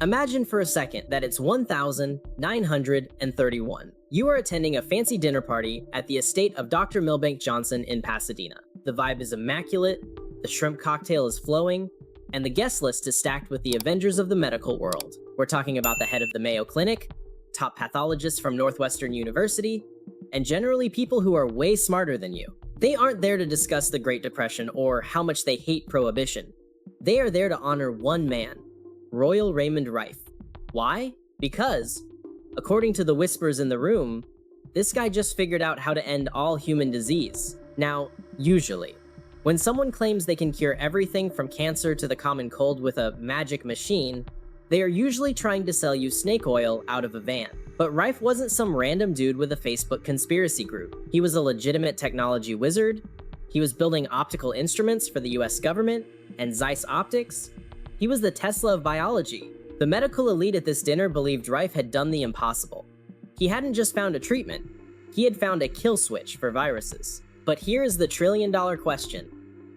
Imagine for a second that it's 1931. You are attending a fancy dinner party at the estate of Dr. Milbank Johnson in Pasadena. The vibe is immaculate, the shrimp cocktail is flowing, and the guest list is stacked with the Avengers of the medical world. We're talking about the head of the Mayo Clinic, top pathologists from Northwestern University, and generally people who are way smarter than you. They aren't there to discuss the Great Depression or how much they hate prohibition. They are there to honor one man, Royal Raymond Rife. Why? Because, according to the whispers in the room, this guy just figured out how to end all human disease. Now, usually, when someone claims they can cure everything from cancer to the common cold with a magic machine, they are usually trying to sell you snake oil out of a van. But Rife wasn't some random dude with a Facebook conspiracy group. He was a legitimate technology wizard. He was building optical instruments for the US government and Zeiss Optics. He was the Tesla of biology. The medical elite at this dinner believed Rife had done the impossible. He hadn't just found a treatment, he had found a kill switch for viruses. But here is the trillion-dollar question.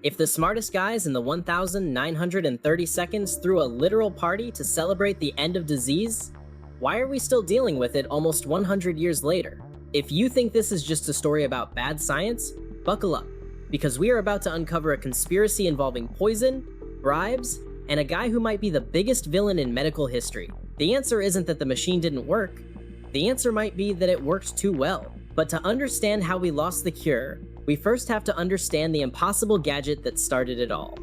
If the smartest guys in the 1930 seconds threw a literal party to celebrate the end of disease, why are we still dealing with it almost 100 years later? If you think this is just a story about bad science, buckle up, because we are about to uncover a conspiracy involving poison, bribes, and a guy who might be the biggest villain in medical history. The answer isn't that the machine didn't work. The answer might be that it worked too well. But to understand how we lost the cure, we first have to understand the impossible gadget that started it all.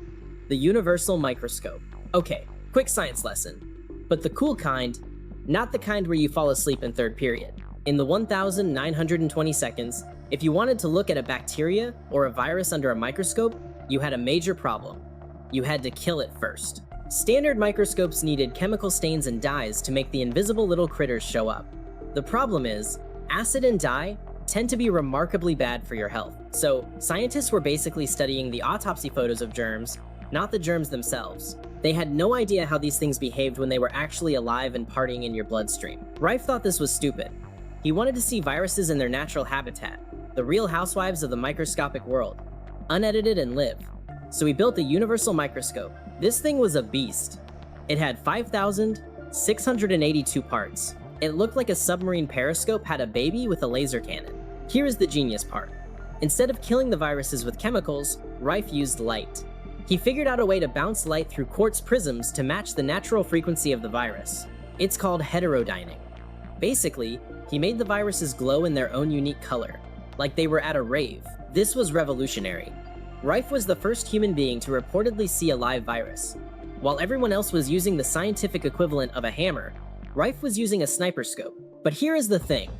The Universal Microscope. Okay, quick science lesson. But the cool kind, not the kind where you fall asleep in third period. In the 1920 seconds, if you wanted to look at a bacteria or a virus under a microscope, you had a major problem. You had to kill it first. Standard microscopes needed chemical stains and dyes to make the invisible little critters show up. The problem is, acid and dye tend to be remarkably bad for your health. So scientists were basically studying the autopsy photos of germs, not the germs themselves. They had no idea how these things behaved when they were actually alive and partying in your bloodstream. Rife thought this was stupid. He wanted to see viruses in their natural habitat, the real housewives of the microscopic world, unedited and live. So he built the Universal Microscope. This thing was a beast. It had 5,682 parts. It looked like a submarine periscope had a baby with a laser cannon. Here is the genius part. Instead of killing the viruses with chemicals, Rife used light. He figured out a way to bounce light through quartz prisms to match the natural frequency of the virus. It's called heterodyning. Basically, he made the viruses glow in their own unique color, like they were at a rave. This was revolutionary. Rife was the first human being to reportedly see a live virus. While everyone else was using the scientific equivalent of a hammer, Rife was using a sniper scope. But here is the thing.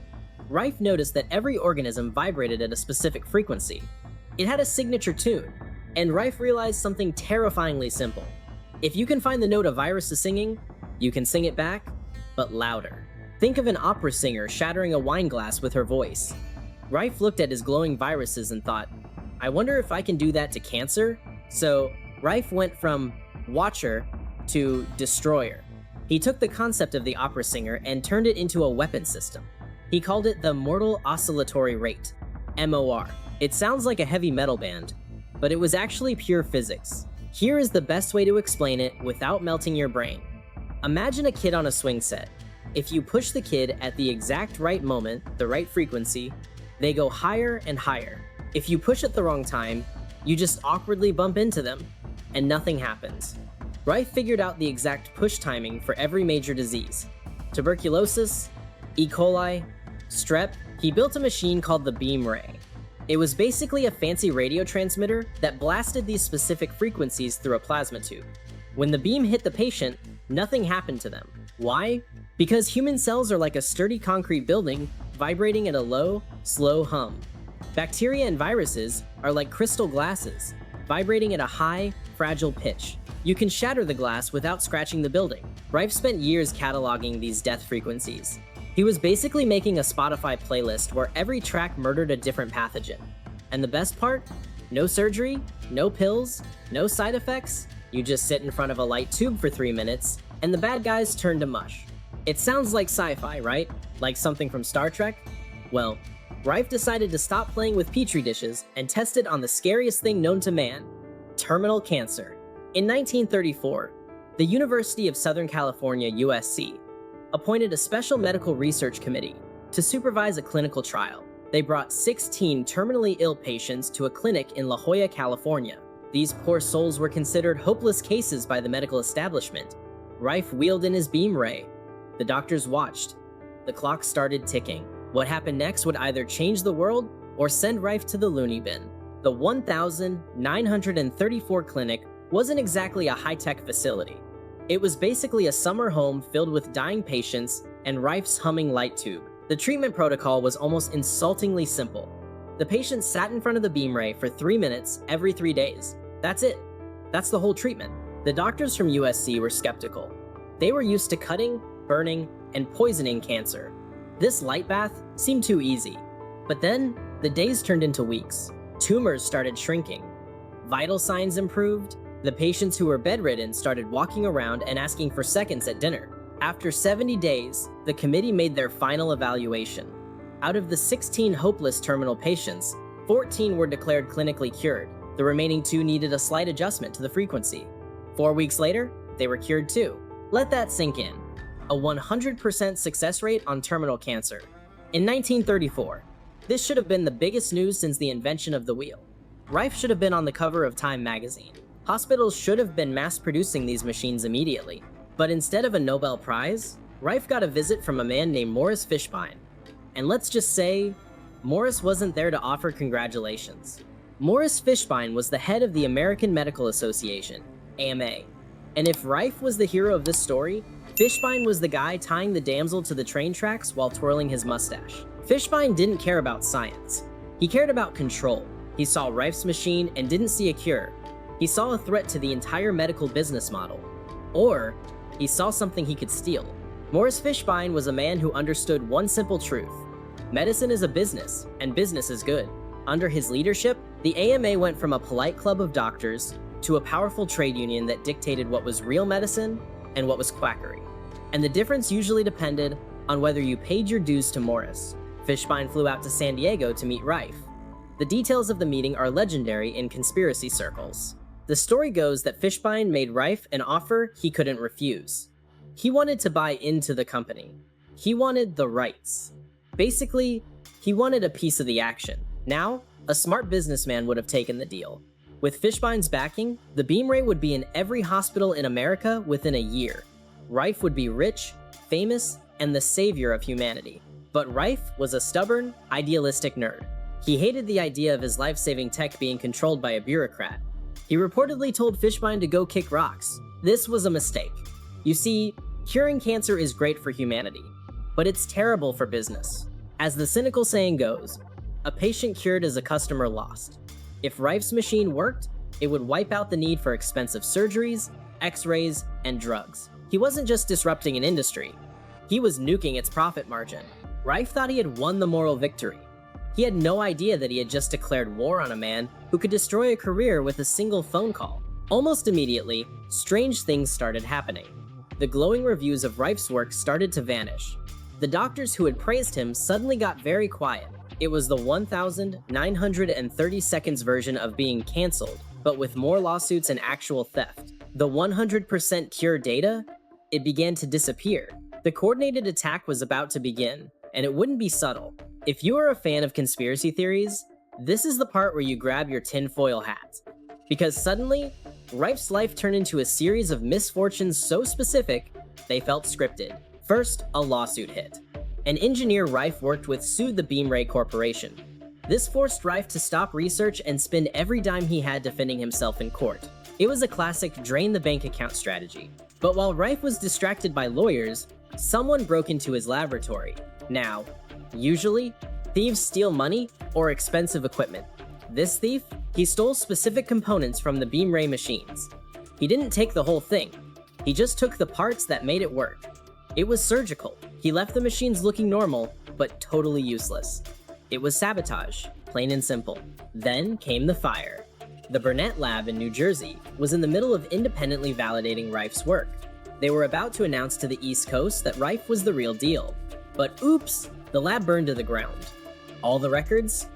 Rife noticed that every organism vibrated at a specific frequency. It had a signature tune, and Rife realized something terrifyingly simple. If you can find the note a virus is singing, you can sing it back, but louder. Think of an opera singer shattering a wine glass with her voice. Rife looked at his glowing viruses and thought, I wonder if I can do that to cancer? So Rife went from watcher to destroyer. He took the concept of the opera singer and turned it into a weapon system. He called it the Mortal Oscillatory Rate, MOR. It sounds like a heavy metal band, but it was actually pure physics. Here is the best way to explain it without melting your brain. Imagine a kid on a swing set. If you push the kid at the exact right moment, the right frequency, they go higher and higher. If you push at the wrong time, you just awkwardly bump into them, and nothing happens. Rife figured out the exact push timing for every major disease. Tuberculosis, E. coli, strep. He built a machine called the beam ray. It was basically a fancy radio transmitter that blasted these specific frequencies through a plasma tube. When the beam hit the patient, nothing happened to them. Why? Because human cells are like a sturdy concrete building, vibrating at a low, slow hum. Bacteria and viruses are like crystal glasses, vibrating at a high, fragile pitch. You can shatter the glass without scratching the building. Rife spent years cataloging these death frequencies. He was basically making a Spotify playlist where every track murdered a different pathogen. And the best part? No surgery, no pills, no side effects. You just sit in front of a light tube for 3 minutes, and the bad guys turn to mush. It sounds like sci-fi, right? Like something from Star Trek? Well, Rife decided to stop playing with petri dishes and test it on the scariest thing known to man, terminal cancer. In 1934, The University of Southern California, USC, appointed a special medical research committee to supervise a clinical trial. They brought 16 terminally ill patients to a clinic in La Jolla, California. These poor souls were considered hopeless cases by the medical establishment. Rife wheeled in his beam ray. The doctors watched. The clock started ticking. What happened next would either change the world or send Rife to the loony bin. The 1,934 clinic wasn't exactly a high-tech facility. It was basically a summer home filled with dying patients and Rife's humming light tube. The treatment protocol was almost insultingly simple. The patients sat in front of the beam ray for 3 minutes every 3 days. That's it. That's the whole treatment. The doctors from USC were skeptical. They were used to cutting, burning, and poisoning cancer. This light bath seemed too easy. But then, the days turned into weeks. Tumors started shrinking. Vital signs improved. The patients who were bedridden started walking around and asking for seconds at dinner. After 70 days, the committee made their final evaluation. Out of the 16 hopeless terminal patients, 14 were declared clinically cured. The remaining 2 needed a slight adjustment to the frequency. 4 weeks later, they were cured too. Let that sink in. A 100% success rate on terminal cancer. In 1934, this should have been the biggest news since the invention of the wheel. Rife should have been on the cover of Time magazine. Hospitals should have been mass-producing these machines immediately. But instead of a Nobel Prize, Rife got a visit from a man named Morris Fishbein. And let's just say, Morris wasn't there to offer congratulations. Morris Fishbein was the head of the American Medical Association, AMA. And if Rife was the hero of this story, Fishbein was the guy tying the damsel to the train tracks while twirling his mustache. Fishbein didn't care about science. He cared about control. He saw Rife's machine and didn't see a cure. He saw a threat to the entire medical business model. Or, he saw something he could steal. Morris Fishbein was a man who understood one simple truth. Medicine is a business, and business is good. Under his leadership, the AMA went from a polite club of doctors to a powerful trade union that dictated what was real medicine and what was quackery. And the difference usually depended on whether you paid your dues to Morris. Fishbein flew out to San Diego to meet Rife. The details of the meeting are legendary in conspiracy circles. The story goes that Fishbein made Rife an offer he couldn't refuse. He wanted to buy into the company. He wanted the rights. Basically, he wanted a piece of the action. Now, a smart businessman would have taken the deal. With Fishbein's backing, the beam ray would be in every hospital in America within a year. Rife would be rich, famous, and the savior of humanity. But Rife was a stubborn, idealistic nerd. He hated the idea of his life-saving tech being controlled by a bureaucrat. He reportedly told Fishbein to go kick rocks. This was a mistake. You see, curing cancer is great for humanity, but it's terrible for business. As the cynical saying goes, a patient cured is a customer lost. If Rife's machine worked, it would wipe out the need for expensive surgeries, x-rays, and drugs. He wasn't just disrupting an industry, he was nuking its profit margin. Rife thought he had won the moral victory. He had no idea that he had just declared war on a man who could destroy a career with a single phone call. Almost immediately, strange things started happening. The glowing reviews of Rife's work started to vanish. The doctors who had praised him suddenly got very quiet. It was the 1,930 seconds version of being canceled, but with more lawsuits and actual theft. The 100% cure data? It began to disappear. The coordinated attack was about to begin, and it wouldn't be subtle. If you are a fan of conspiracy theories, this is the part where you grab your tinfoil hat. Because suddenly, Rife's life turned into a series of misfortunes so specific, they felt scripted. First, a lawsuit hit. An engineer Rife worked with sued the Beam Ray Corporation. This forced Rife to stop research and spend every dime he had defending himself in court. It was a classic drain the bank account strategy. But while Rife was distracted by lawyers, someone broke into his laboratory. Now, usually, thieves steal money or expensive equipment. This thief, he stole specific components from the Beam Ray machines. He didn't take the whole thing. He just took the parts that made it work. It was surgical. He left the machines looking normal, but totally useless. It was sabotage, plain and simple. Then came the fire. The Burnett lab in New Jersey was in the middle of independently validating Rife's work. They were about to announce to the East Coast that Rife was the real deal. But oops, the lab burned to the ground. All the records?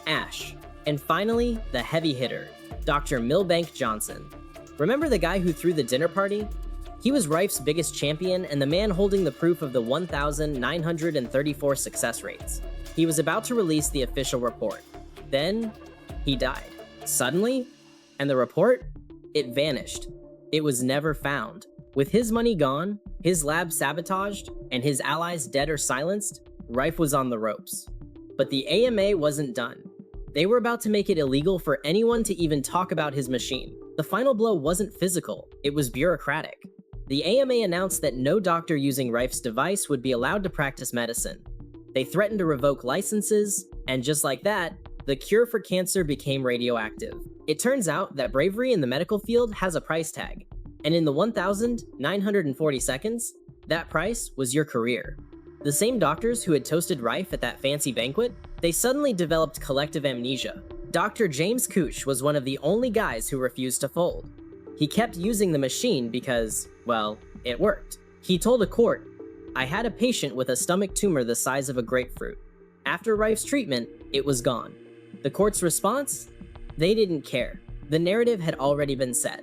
Ash. And finally, the heavy hitter, Dr. Milbank Johnson. Remember the guy who threw the dinner party? He was Rife's biggest champion and the man holding the proof of the 1,934 success rates. He was about to release the official report. Then, he died. Suddenly, and the report? It vanished. It was never found. With his money gone, his lab sabotaged, and his allies dead or silenced, Rife was on the ropes. But the AMA wasn't done. They were about to make it illegal for anyone to even talk about his machine. The final blow wasn't physical, it was bureaucratic. The AMA announced that no doctor using Rife's device would be allowed to practice medicine. They threatened to revoke licenses, and just like that, the cure for cancer became radioactive. It turns out that bravery in the medical field has a price tag, and in the 1,940 seconds, that price was your career. The same doctors who had toasted Rife at that fancy banquet, they suddenly developed collective amnesia. Dr. James Couch was one of the only guys who refused to fold. He kept using the machine because, well, it worked. He told a court, "I had a patient with a stomach tumor the size of a grapefruit. After Rife's treatment, it was gone." The court's response? They didn't care. The narrative had already been set.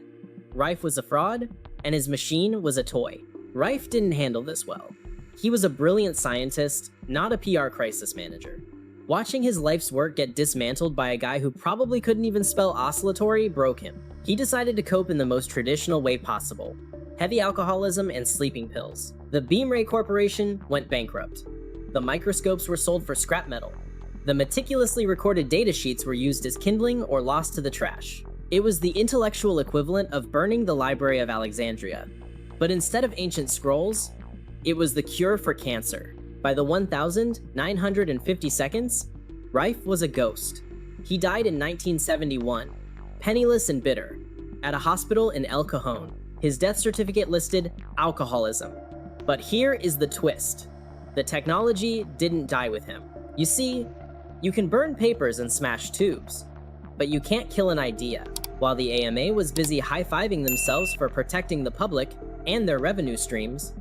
Rife was a fraud, and his machine was a toy. Rife didn't handle this well. He was a brilliant scientist, not a PR crisis manager. Watching his life's work get dismantled by a guy who probably couldn't even spell oscillatory broke him. He decided to cope in the most traditional way possible: heavy alcoholism and sleeping pills. The Beamray Corporation went bankrupt. The microscopes were sold for scrap metal. The meticulously recorded datasheets were used as kindling or lost to the trash. It was the intellectual equivalent of burning the Library of Alexandria. But instead of ancient scrolls, it was the cure for cancer. By the 1,950 seconds, Rife was a ghost. He died in 1971, penniless and bitter, at a hospital in El Cajon. His death certificate listed alcoholism. But here is the twist. The technology didn't die with him. You see, you can burn papers and smash tubes, but you can't kill an idea. While the AMA was busy high-fiving themselves for protecting the public and their revenue streams,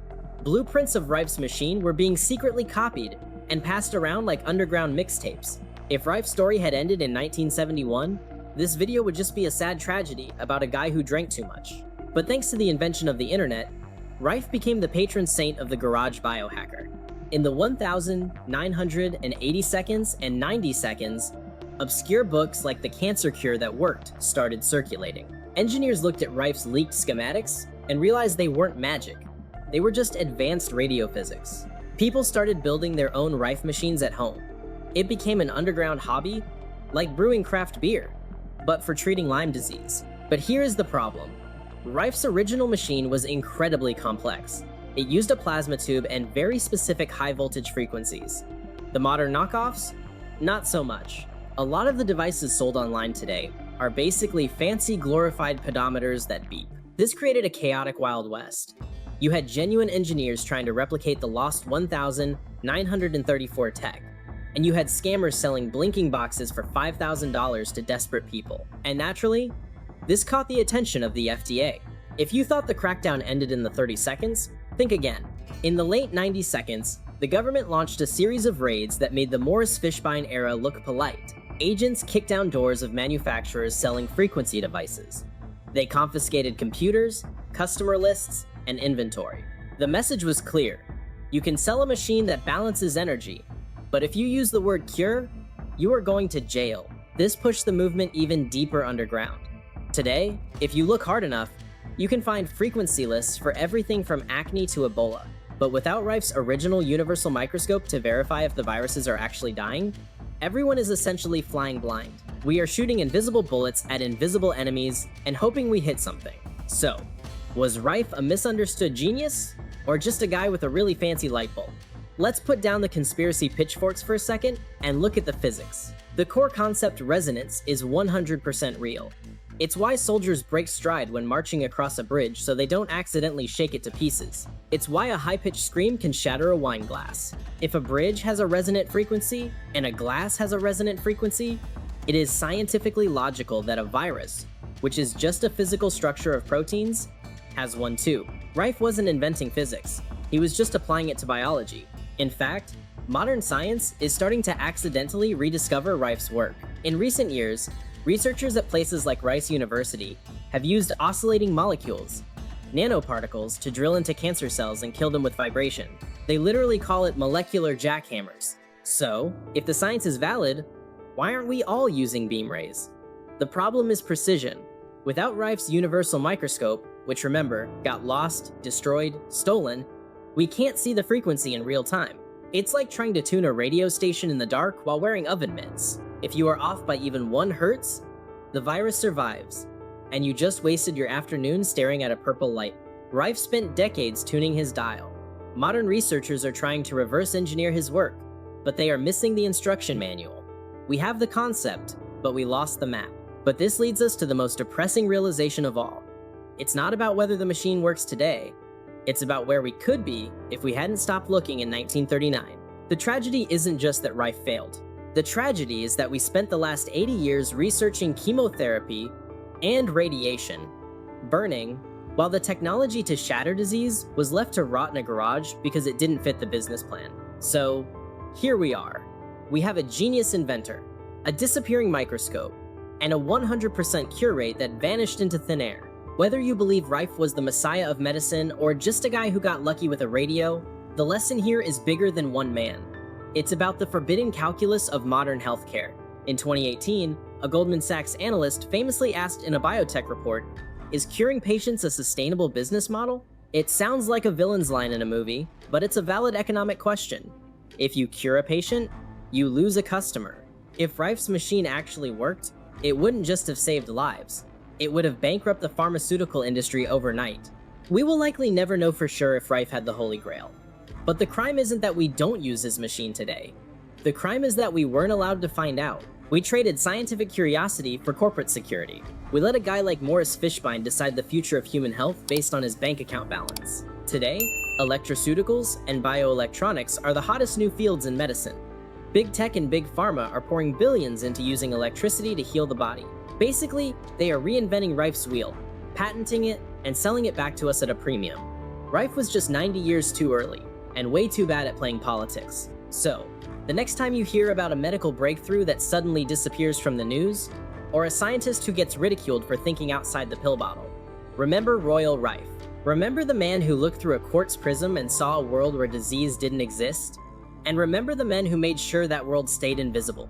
blueprints of Rife's machine were being secretly copied and passed around like underground mixtapes. If Rife's story had ended in 1971, this video would just be a sad tragedy about a guy who drank too much. But thanks to the invention of the internet, Rife became the patron saint of the garage biohacker. In the 1,980 seconds and 90 seconds, obscure books like The Cancer Cure That Worked started circulating. Engineers looked at Rife's leaked schematics and realized they weren't magic. They were just advanced radiophysics. People started building their own Rife machines at home. It became an underground hobby, like brewing craft beer, but for treating Lyme disease. But here is the problem. Rife's original machine was incredibly complex. It used a plasma tube and very specific high-voltage frequencies. The modern knockoffs? Not so much. A lot of the devices sold online today are basically fancy glorified pedometers that beep. This created a chaotic Wild West. You had genuine engineers trying to replicate the lost 1,934 tech, and you had scammers selling blinking boxes for $5,000 to desperate people. And naturally, this caught the attention of the FDA. If you thought the crackdown ended in the 30 seconds, think again. In the late 90 seconds, the government launched a series of raids that made the Morris Fishbein era look polite. Agents kicked down doors of manufacturers selling frequency devices. They confiscated computers, customer lists, and inventory. The message was clear. You can sell a machine that balances energy, but if you use the word cure, you are going to jail. This pushed the movement even deeper underground. Today, if you look hard enough, you can find frequency lists for everything from acne to Ebola. But without Rife's original Universal Microscope to verify if the viruses are actually dying, everyone is essentially flying blind. We are shooting invisible bullets at invisible enemies and hoping we hit something. So, was Rife a misunderstood genius, or just a guy with a really fancy light bulb? Let's put down the conspiracy pitchforks for a second and look at the physics. The core concept resonance is 100% real. It's why soldiers break stride when marching across a bridge so they don't accidentally shake it to pieces. It's why a high-pitched scream can shatter a wine glass. If a bridge has a resonant frequency and a glass has a resonant frequency, it is scientifically logical that a virus, which is just a physical structure of proteins, has one too. Rife wasn't inventing physics. He was just applying it to biology. In fact, modern science is starting to accidentally rediscover Rife's work. In recent years, researchers at places like Rice University have used oscillating molecules, nanoparticles to drill into cancer cells and kill them with vibration. They literally call it molecular jackhammers. So, if the science is valid, why aren't we all using beam rays? The problem is precision. Without Rife's Universal Microscope, which remember, got lost, destroyed, stolen, we can't see the frequency in real time. It's like trying to tune a radio station in the dark while wearing oven mitts. If you are off by even 1 hertz, the virus survives, and you just wasted your afternoon staring at a purple light. Rife spent decades tuning his dial. Modern researchers are trying to reverse engineer his work, but they are missing the instruction manual. We have the concept, but we lost the map. But this leads us to the most depressing realization of all. It's not about whether the machine works today, it's about where we could be if we hadn't stopped looking in 1939. The tragedy isn't just that Rife failed. The tragedy is that we spent the last 80 years researching chemotherapy and radiation, burning, while the technology to shatter disease was left to rot in a garage because it didn't fit the business plan. So, here we are. We have a genius inventor, a disappearing microscope, and a 100% cure rate that vanished into thin air. Whether you believe Rife was the messiah of medicine or just a guy who got lucky with a radio, the lesson here is bigger than one man. It's about the forbidden calculus of modern healthcare. In 2018, a Goldman Sachs analyst famously asked in a biotech report, "Is curing patients a sustainable business model?" It sounds like a villain's line in a movie, but it's a valid economic question. If you cure a patient, you lose a customer. If Rife's machine actually worked, it wouldn't just have saved lives. It would have bankrupted the pharmaceutical industry overnight. We will likely never know for sure if Rife had the Holy Grail. But the crime isn't that we don't use his machine today. The crime is that we weren't allowed to find out. We traded scientific curiosity for corporate security. We let a guy like Morris Fishbein decide the future of human health based on his bank account balance. Today, electroceuticals and bioelectronics are the hottest new fields in medicine. Big tech and big pharma are pouring billions into using electricity to heal the body. Basically, they are reinventing Rife's wheel, patenting it, and selling it back to us at a premium. Rife was just 90 years too early, and way too bad at playing politics. So, the next time you hear about a medical breakthrough that suddenly disappears from the news, or a scientist who gets ridiculed for thinking outside the pill bottle, remember Royal Rife. Remember the man who looked through a quartz prism and saw a world where disease didn't exist? And remember the men who made sure that world stayed invisible.